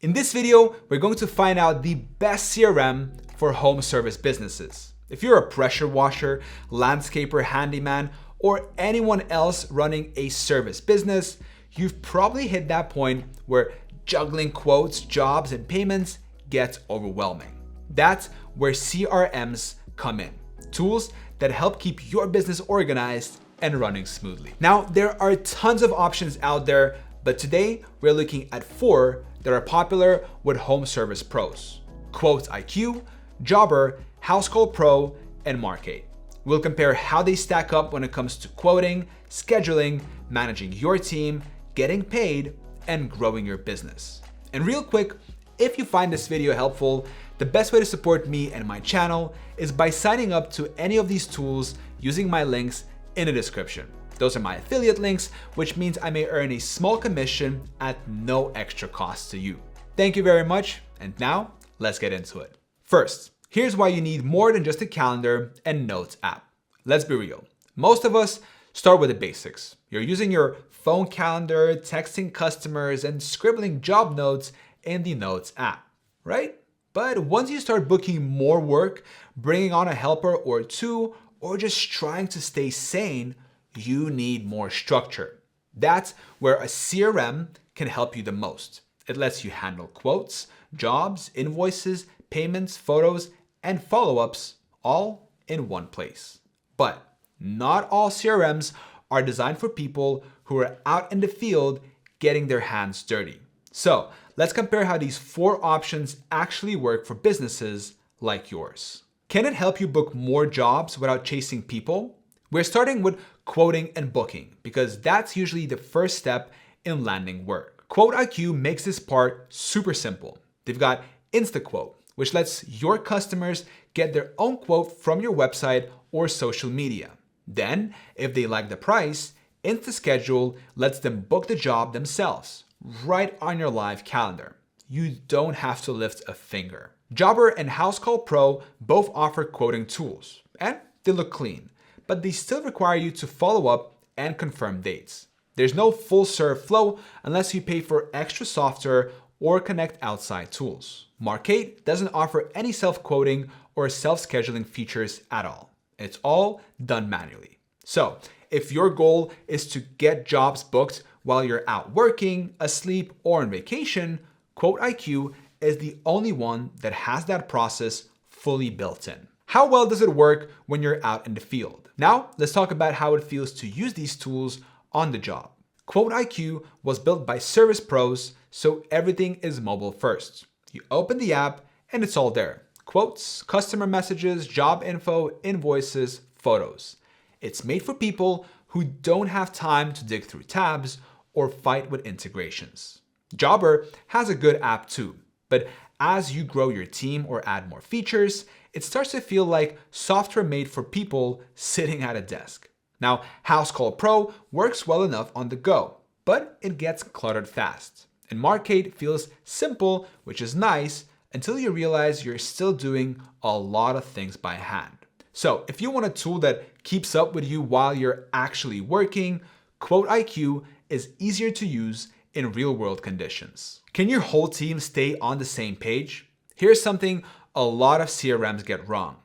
In this video, we're going to find out the best CRM for home service businesses. If you're a pressure washer, landscaper, handyman, or anyone else running a service business, you've probably hit that point where juggling quotes, jobs, and payments gets overwhelming. That's where CRMs come in. Tools that help keep your business organized and running smoothly. Now, there are tons of options out there, but today we're looking at 4 that are popular with home service pros: QuoteIQ, Jobber, Housecall Pro, and Markate. We'll compare how they stack up when it comes to quoting, scheduling, managing your team, getting paid, and growing your business. And real quick, if you find this video helpful, the best way to support me and my channel is by signing up to any of these tools using my links in the description. Those are my affiliate links, which means I may earn a small commission at no extra cost to you. Thank you very much, and now let's get into it. First, here's why you need more than just a calendar and notes app. Let's be real. Most of us start with the basics. You're using your phone calendar, texting customers, and scribbling job notes in the Notes app, right? But once you start booking more work, bringing on a helper or two, or just trying to stay sane, you need more structure. That's where a CRM can help you the most. It lets you handle quotes, jobs, invoices, payments, photos, and follow-ups all in one place. But not all CRMs are designed for people who are out in the field getting their hands dirty. So let's compare how these 4 options actually work for businesses like yours. Can it help you book more jobs without chasing people? We're starting with quoting and booking because that's usually the first step in landing work. QuoteIQ makes this part super simple. They've got InstaQuote, which lets your customers get their own quote from your website or social media. Then, if they like the price, InstaSchedule lets them book the job themselves, right on your live calendar. You don't have to lift a finger. Jobber and Housecall Pro both offer quoting tools, and they look clean, but they still require you to follow up and confirm dates. There's no full serve flow unless you pay for extra software or connect outside tools. Markate doesn't offer any self-quoting or self-scheduling features at all. It's all done manually. So if your goal is to get jobs booked while you're out working, asleep, or on vacation, QuoteIQ is the only one that has that process fully built in. How well does it work when you're out in the field? Now, let's talk about how it feels to use these tools on the job. QuoteIQ was built by service pros, so everything is mobile first. You open the app and it's all there. Quotes, customer messages, job info, invoices, photos. It's made for people who don't have time to dig through tabs or fight with integrations. Jobber has a good app too, but as you grow your team or add more features, it starts to feel like software made for people sitting at a desk. Now, Housecall Pro works well enough on the go, but it gets cluttered fast. And Markate feels simple, which is nice, until you realize you're still doing a lot of things by hand. So if you want a tool that keeps up with you while you're actually working, QuoteIQ is easier to use in real-world conditions. Can your whole team stay on the same page? Here's something a lot of CRMs get wrong: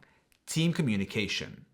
team communication.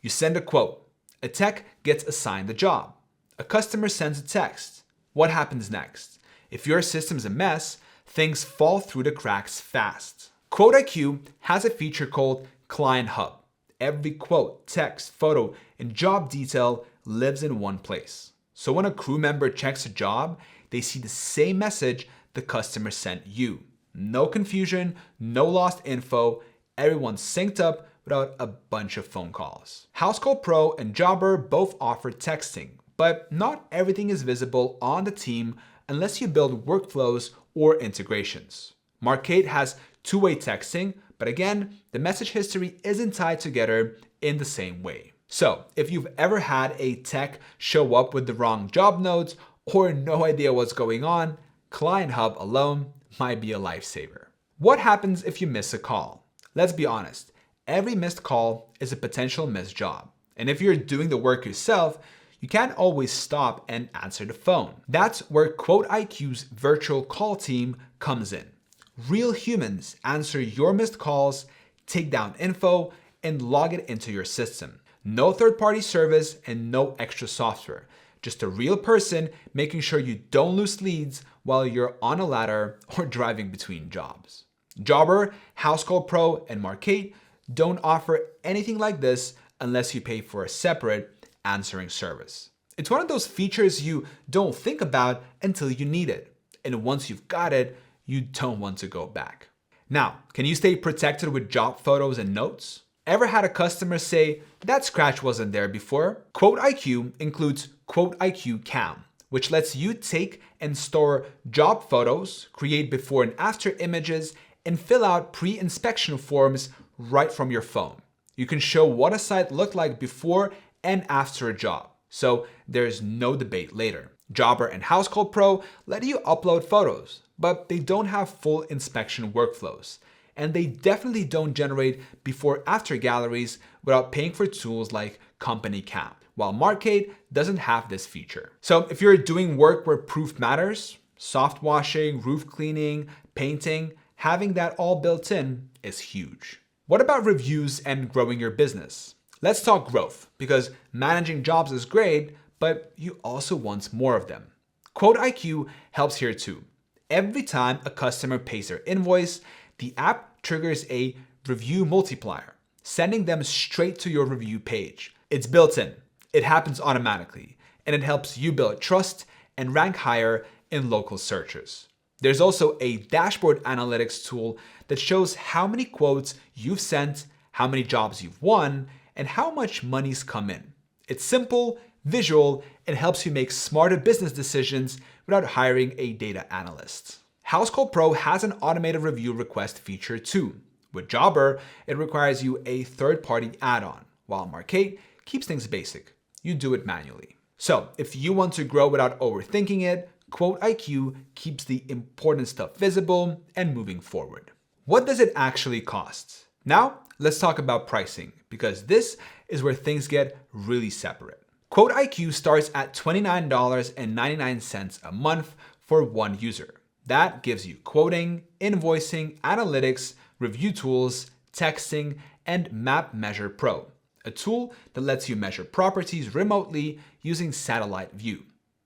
You send a quote. A tech gets assigned the job. A customer sends a text. What happens next? If your system's a mess, things fall through the cracks fast. QuoteIQ has a feature called Client Hub. Every quote, text, photo, and job detail lives in one place. So when a crew member checks a job, they see the same message the customer sent you. No confusion, no lost info, everyone's synced up without a bunch of phone calls. Housecall Pro and Jobber both offer texting, but not everything is visible on the team unless you build workflows or integrations. Markate has two-way texting, but again, the message history isn't tied together in the same way. So if you've ever had a tech show up with the wrong job notes or no idea what's going on, Client Hub alone might be a lifesaver. What happens if you miss a call? Let's be honest, every missed call is a potential missed job. And if you're doing the work yourself, you you can't always stop and answer the phone. That's where QuoteIQ's virtual call team comes in. Real humans answer your missed calls, take down info, and log it into your system. No third-party service and no extra software. Just a real person making sure you don't lose leads while you're on a ladder or driving between jobs. Jobber, Housecall Pro, and Markate don't offer anything like this unless you pay for a separate answering service. It's one of those features you don't think about until you need it. And once you've got it, you don't want to go back. Now, can you stay protected with job photos and notes? Ever had a customer say, that scratch wasn't there before? QuoteIQ includes QuoteIQ Cam, which lets you take and store job photos, create before and after images, and fill out pre-inspection forms right from your phone. You can show what a site looked like before and after a job, so there's no debate later. Jobber and Housecall Pro let you upload photos, but they don't have full inspection workflows. And they definitely don't generate before-after galleries without paying for tools like Company Cam, while Markate doesn't have this feature. So if you're doing work where proof matters, soft washing, roof cleaning, painting, having that all built in is huge. What about reviews and growing your business? Let's talk growth, because managing jobs is great, but you also want more of them. QuoteIQ helps here too. Every time a customer pays their invoice, the app triggers a review multiplier, sending them straight to your review page. It's built in, it happens automatically, and it helps you build trust and rank higher in local searches. There's also a dashboard analytics tool that shows how many quotes you've sent, how many jobs you've won, and how much money's come in. It's simple, visual, and helps you make smarter business decisions without hiring a data analyst. Housecall Pro has an automated review request feature too. With Jobber, it requires you a third-party add-on, while Markate keeps things basic. You do it manually. So if you want to grow without overthinking it, QuoteIQ keeps the important stuff visible and moving forward. What does it actually cost? Now, let's talk about pricing, because this is where things get really separate. QuoteIQ starts at $29.99 a month for one user. That gives you quoting, invoicing, analytics, review tools, texting, and Map Measure Pro, a tool that lets you measure properties remotely using satellite view.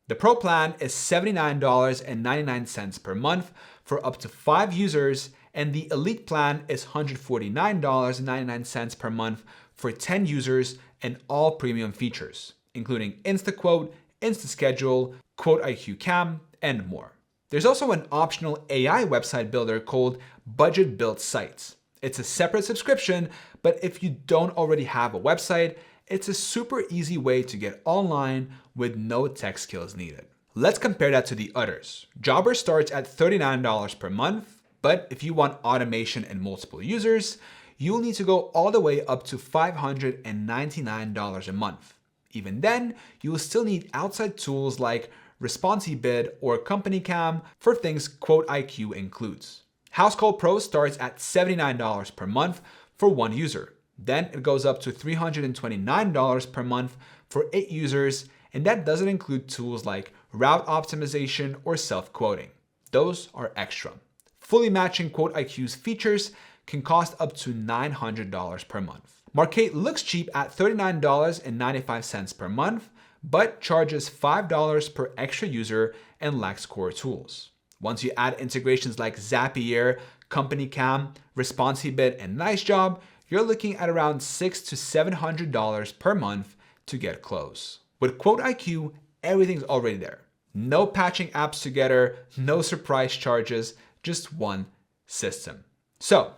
The Pro plan is $79.99 per month for up to 5 users, and the Elite plan is $149.99 per month for 10 users and all premium features, including InstaQuote, InstaSchedule, QuoteIQ Cam, and more. There's also an optional AI website builder called Budget Built Sites. It's a separate subscription, but if you don't already have a website, it's a super easy way to get online with no tech skills needed. Let's compare that to the others. Jobber starts at $39 per month, but if you want automation and multiple users, you'll need to go all the way up to $599 a month. Even then, you will still need outside tools like ResponsiBid or Company Cam for things QuoteIQ includes. Housecall Pro starts at $79 per month for one user. Then it goes up to $329 per month for 8 users, and that doesn't include tools like route optimization or self-quoting. Those are extra. Fully matching QuoteIQ's features can cost up to $900 per month. Markate looks cheap at $39.95 per month, but charges $5 per extra user and lacks core tools. Once you add integrations like Zapier, Company Cam, ResponsiBid, and NiceJob, you're looking at around $600 to $700 per month to get close. With QuoteIQ, everything's already there. No patching apps together, no surprise charges, just one system. So,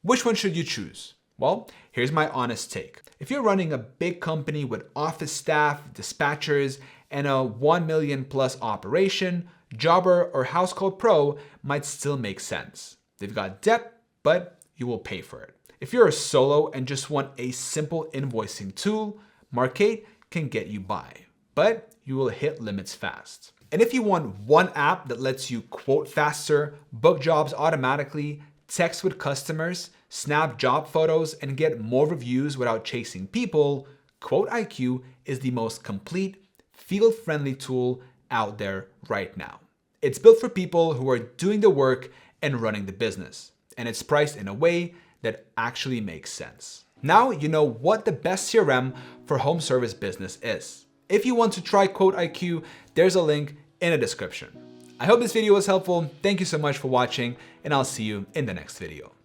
which one should you choose? Well, here's my honest take. If you're running a big company with office staff, dispatchers, and a 1 million plus operation, Jobber or Housecall Pro might still make sense. They've got depth, but you will pay for it. If you're a solo and just want a simple invoicing tool, Markate can get you by, but you will hit limits fast. And if you want one app that lets you quote faster, book jobs automatically, text with customers, snap job photos, and get more reviews without chasing people, QuoteIQ is the most complete, field-friendly tool out there right now. It's built for people who are doing the work and running the business, and it's priced in a way that actually makes sense. Now you know what the best CRM for home service business is. If you want to try QuoteIQ, there's a link in the description. I hope this video was helpful. Thank you so much for watching, and I'll see you in the next video.